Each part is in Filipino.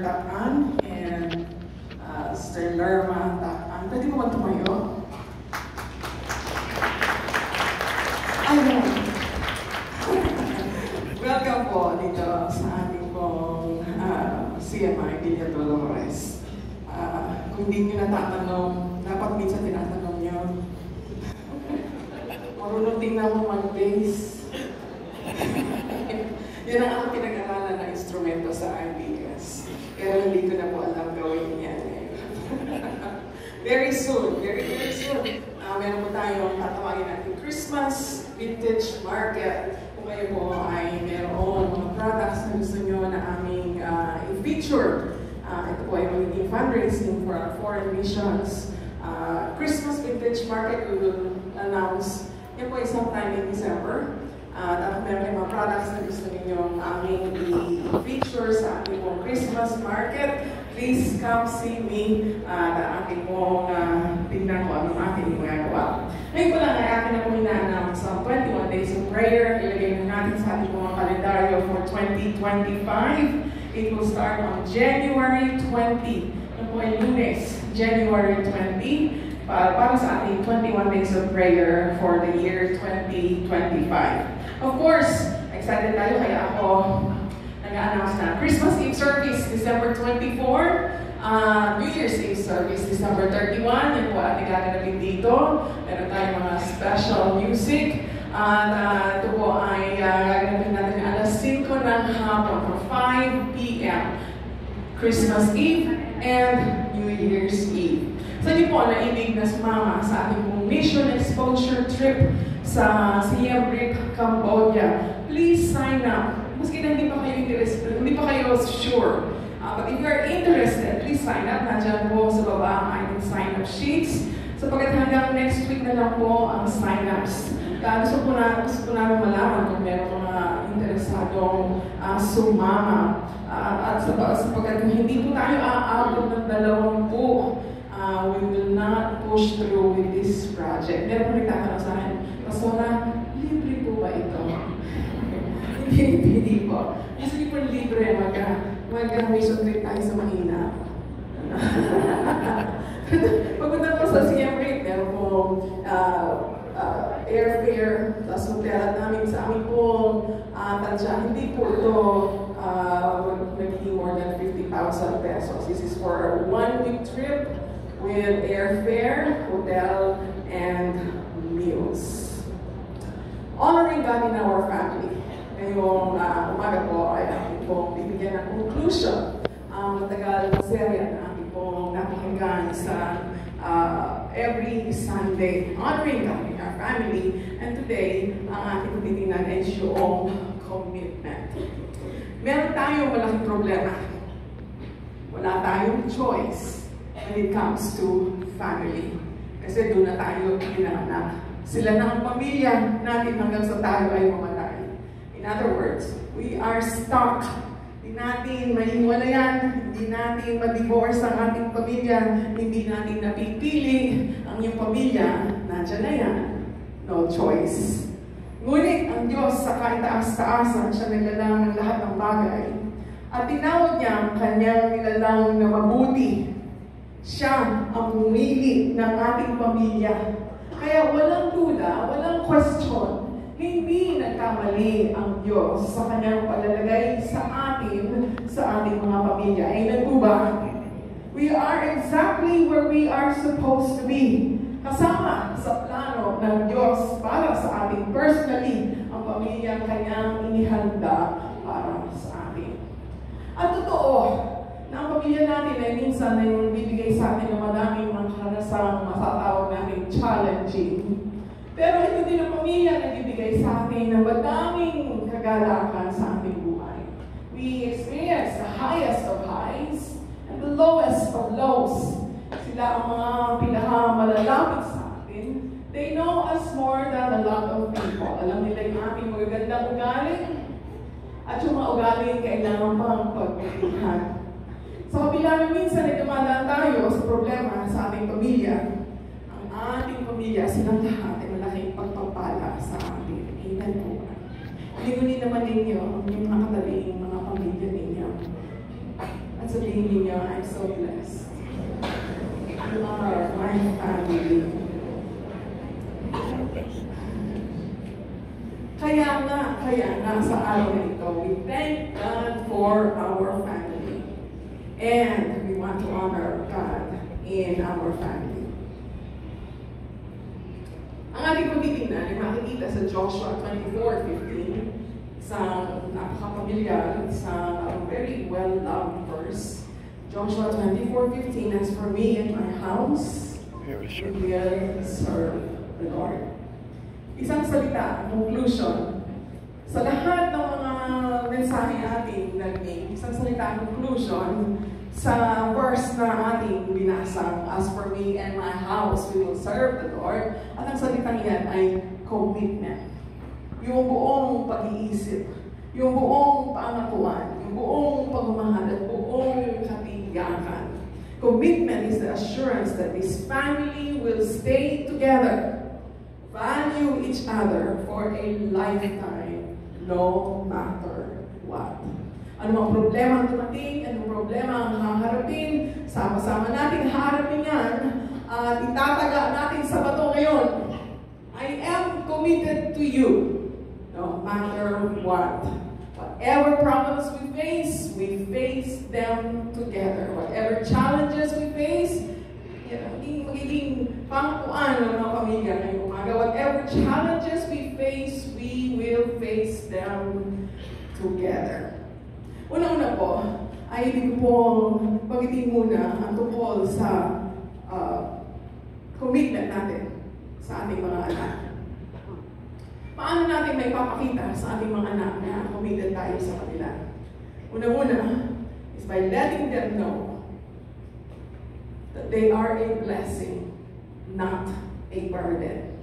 Tapan and Sister Lerma Tapan. Pwede mo ba tumayo? Ayun. Welcome po dito sa ating pong CMI Villa Dolores. Kung hindi nyo natatanong, dapat minsan tinatanong nyo. Marunong tingnan mo mag-bass. Yan ang aking pinag-aralan na instrumento sa IBS. Pero hindi ko na po alam gawin yan. Very soon, very soon, meron po tayong tatawagin natin Christmas Vintage Market. Kung kayo po ay meron mga products na gusto nyo na aming i-feature. Ito po ay magiging fundraising for our foreign missions. Christmas Vintage Market, we will announce yan po ay sometime in December. At meron kayong mga products na gusto ninyong aming i-feature sa ating pong Christmas market, please come see me at ating pong tingnan ko anong ating magagawa. Ngayon ko lang ay akin na pong ina-announce sa 21 Days of Prayer. Ilagay na natin sa ating mga kalendaryo for 2025. It will start on January 20. Ito po ay Lunes, January 20. Para sa ating 21 Days of Prayer for the year 2025. Of course, excited tayo kaya ako nag-announce na Christmas Eve service, December 24, New Year's Eve service, December 31, yun po ating gaganapin dito. Meron tayong mga special music. At ito po ay gaganapin natin alas 5 ng hapon for 5 p.m. Christmas Eve and New Year's Eve. Sa inyo po naibig na sumama sa ating pong mission exposure trip sa Siem Reap, Cambodia, please sign up. Maski na hindi pa kayo interested, hindi pa kayo sure. But if you're interested, please sign up. Nandiyan po sa baba ang ating sign-up sheets. Sapagkat hanggang next week na lang po ang sign-ups. Gusto po namin malaman kung meron mga interesadong sumama. At sapagkat hindi po tayo aabot ng 20, we will not push through with this project. Meron po nagtatanong sa akin, Pastora, libre po ba ito? Hindi po. Kasi po libre, mag-mission trip tayo sa Mahina. Pagpunta po sa Siem Reap, meron po airfare, tapos hotel namin sa amin po, tansya. Hindi po ito magiging more than 50,000 pesos. This is for a 1-week trip with airfare, hotel, and meals. Honoring God in our family. Ngayong umaga po ay aking pong bibigyan ng conclusion ang matagal na serya na aking pong napakinggan sa every Sunday. Honoring God in our family. And today, ang ating titingnan ay yung commitment. Meron tayong malaking problema. Wala tayong choice when it comes to family. Kasi doon na tayo pinanganak. Sila na ang pamilya natin hanggang sa tayo ay mamatay. In other words, we are stuck. Hindi natin mahiwalayan, hindi natin ma-divorce ang ating pamilya, hindi natin napipili ang iyong pamilya, nandiyan na yan. No choice. Ngunit ang Diyos sa kaitaas-taasan, siya naglalang ng lahat ng bagay. At tinawag niya ang kanyang nilalang na mabuti. Siya ang pumili ng ating pamilya. Kaya walang duda, walang question, hindi nagkamali ang Diyos sa kanyang palalagay sa ating mga pamilya. Amen po ba? We are exactly where we are supposed to be. Kasama sa plano ng Diyos para sa ating personally, ang pamilya kanyang inihanda para sa atin. At totoo, na ang pamilya natin ay minsan ay bibigay sa atin ng madaming mga karanasang matatawag natin challenging. Pero ito din ang pamilya na bibigay sa atin ng madaming kagalakan sa ating buhay. We experience the highest of highs and the lowest of lows. Sila ang mga pinakamalalapit sa atin. They know us more than a lot of people. Alam nila yung ating magagandang ugali at yung mga ugali kailangan pang pagbutihan. Sa kabila na minsan ay dumadaan tayo sa problema sa ating pamilya. Ang ating pamilya, silang lahat ay malaking pagpapala sa atin. Amen po. Lingunin naman ninyo ang mga kataling mga pamilya ninyo. At At sabihin ninyo, I'm so blessed. You are my family. Kaya nga sa araw na ito, we thank God for our family. And we want to honor God in our family. Ang ating pagtitingnan ay makikita sa Joshua 24:15, isang napakapamilyar, isang very well-loved verse. Joshua 24:15, as for me and my house, we will serve the Lord. Isang salita, conclusion. Sa lahat ng mga mensahe ating narinig, isang salita, conclusion, sa verse na ating binasa, as for me and my house, we will serve the Lord. At ang salitang yan ay commitment. Yung buong pag-iisip, yung buong pangakuan, yung buong pagmamahal, at buong katiyakan. Commitment is the assurance that this family will stay together, value each other for a lifetime, no matter what. Anong problema ang dumating, anong problema ang haharapin, sama-sama natin haharapin yan, at itataga natin sa bato ngayon. I am committed to you, no matter what. Whatever problems we face them together. Whatever challenges we face, hindi magiging pangkuan ng mga pamilya ngayong umaga. Whatever challenges we face, we will face them together. Una-una po, ay ibig pong bagitin muna ang tungkol sa commitment natin sa ating mga anak. Paano natin may papakita sa ating mga anak na committed tayo sa kanila? Una-una is by letting them know that they are a blessing, not a burden.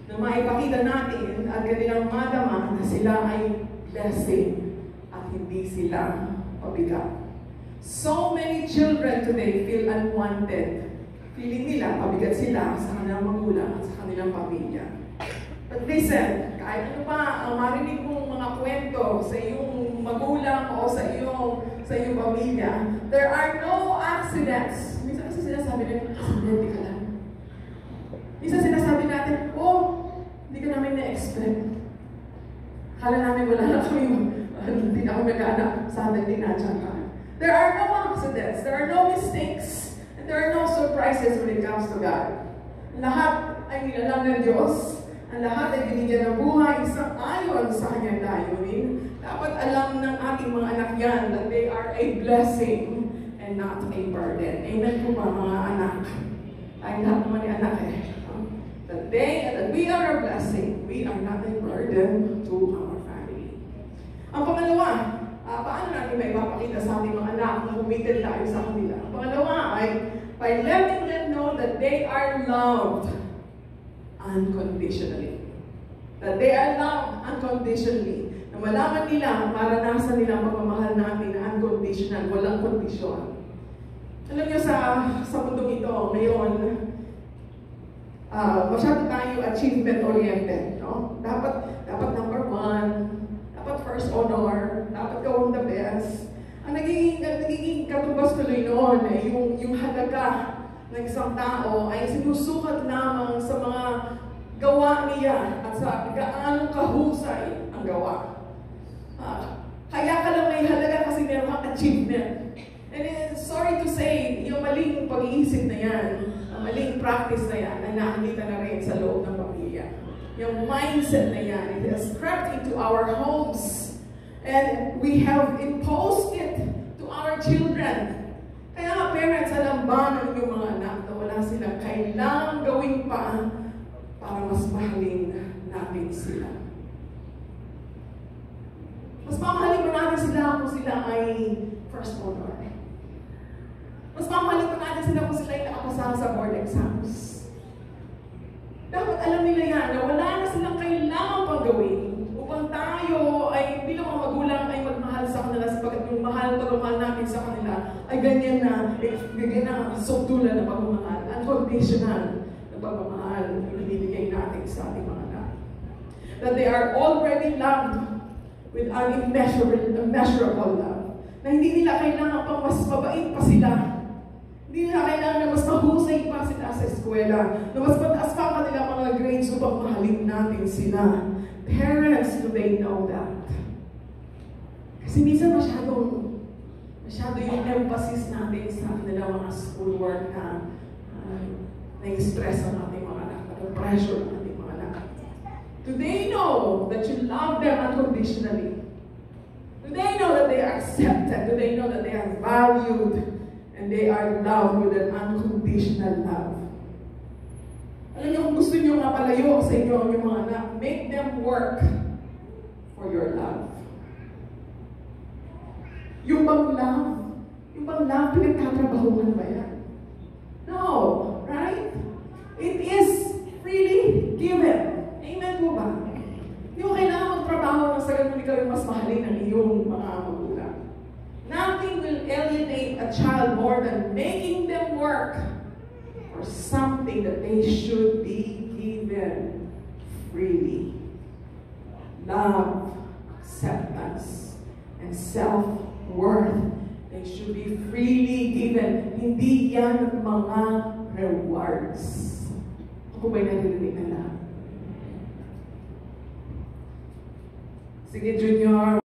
Na maipakita natin at kanilang madama na sila ay blessing at hindi sila pabigat. So many children today feel unwanted. Feeling nila pabigat sila sa kanilang magulang at sa kanilang pamilya. But listen, kahit ano pa ang marinig mong mga kwento sa iyong magulang o sa iyong pamilya, there are no accidents. Minsan kasi sinasabi nila, aksidente ka lang. Minsan sinasabi natin, hindi ka namin na-expect. Kala namin wala na kami, hindi na kami nag-anak, sa atin tinadyan ka. There are no accidents, there are no mistakes, and there are no surprises when it comes to God. Lahat ay nilalang ng Diyos. Ang lahat ay binigyan ng buhay isang ayon sa kanyang layunin. Dapat alam ng ating mga anak yan that they are a blessing and not a burden. Amen po ba mga anak? Ay lahat naman ni anak that we are a blessing. We are not a burden to our family. Ang pangalawa, paano natin may papakita sa ating mga anak na committed tayo sa kanila? Ang pangalawa ay by letting them know that they are loved unconditionally. That they are loved unconditionally. Na malaman nila, maranasan nila ang pagmamahal natin na unconditional, walang kondisyon. Alam niyo sa mundong ito, ngayon, masyado tayo achievement-oriented. No? Dapat number one, dapat first honor, dapat gawin the best. Ang nagiging katubas tuloy noon, yung halaga ng isang tao ay sinusukat lamang sa mga gawa niya at sa gaanong kahusay ang gawa. Kaya ka lang may halaga kasi meron kang achievement. And sorry to say, yung maling pag-iisip na yan, ang maling practice na yan, ay nakikita na rin sa loob ng pamilya. Yung mindset na yan, it has crept into our homes. And we have imposed it to our children. Kaya parents, alam ba ng inyong mga anak na wala silang kailangang gawin pa para mas mahalin natin sila? Mas mamahalin pa natin sila kung sila ay first honor. Mas mamahalin pa natin sila kung sila ay nakapasa sa board exams. Dapat alam nila yan na wala na silang kailangan pang gawin upang tayo ay bilang mga magulang ay magmahal sa kanila sapagkat yung pagmamahal natin sa kanila ay ganyan na sukdulan na pagmamahal, unconditional na pagmamahal na binibigay natin sa ating mga anak. That they are already loved with an immeasurable love. Na hindi nila kailangan pang mas sila. Hindi nila kailangan na mas mahusay pa sila sa eskwela, na mas mataas pa ang kanilang mga grades upang mahalin natin sila. Parents, do they know that? Kasi minsan masyado yung emphasis natin sa kanilang mga schoolwork na na-stress ang ating mga anak, na-pressure ang ating mga anak. Do they know that you love them unconditionally? Do they know that they are accepted? Do they know that they are valued? And they are loved with an unconditional love? Alam niyo, kung gusto niyo mapalayo sa inyo ang inyong mga anak, make them work for your love. Yung bang love, pinagtatrabahuhan ba yan? No, right? It is freely given. Amen po ba? Hindi mo kailangan magtrabaho ng sa ganun ikaw yung mas mahalin ng iyong mga magulang. Nothing will alienate a child more than making them work for something that they should be given freely. Love, acceptance, and self-worth. They should be freely given. Hindi yan mga rewards. Ako ba'y naririnig na lahat? Sige, Junior.